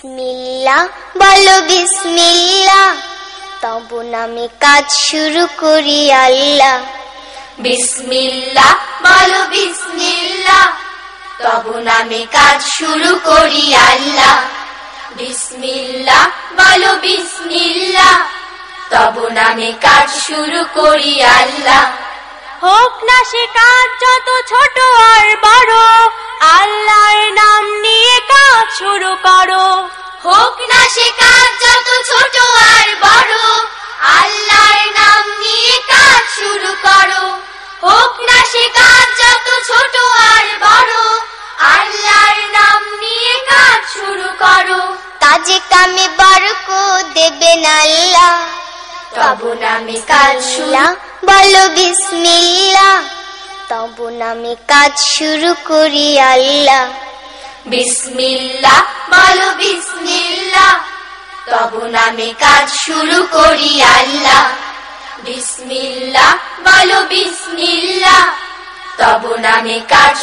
বিসমিল্লাহ বলো বিসমিল্লাহ, তব নামে কাজ শুরু করি আল্লাহ। বিসমিল্লাহ বলো বিসমিল্লাহ, তব নামে কাজ শুরু করি আল্লাহ। বিসমিল্লাহ বলো বিসমিল্লাহ, তব নামে কাজ শুরু করি আল্লাহ। হোক না সে কাজ যত ছোট আর বড়, আল্লাহর নাম নিয়ে কাজ শুরু করো। হোক না সে কাজ যত ছোট আর বড়, আল্লাহর নাম নিয়ে কাজ শুরু করো। হোক না সে কাজ যত ছোট আর বড়, আল্লাহর নাম নিয়ে কাজ শুরু করো। কাজে কামে বরকত দেবেন আল্লাহ, তব নামে কাজ শুরু বলো বিসমিল্লাহ, তব নামে কাজ শুরু করি আল্লাহ। বিসমিল্লাহ বলো বিসমিল্লাহ, তব নামে কাজ শুরু করি আল্লাহ। বিসমিল্লাহ বলো বিসমিল্লাহ, তব নামে কাজ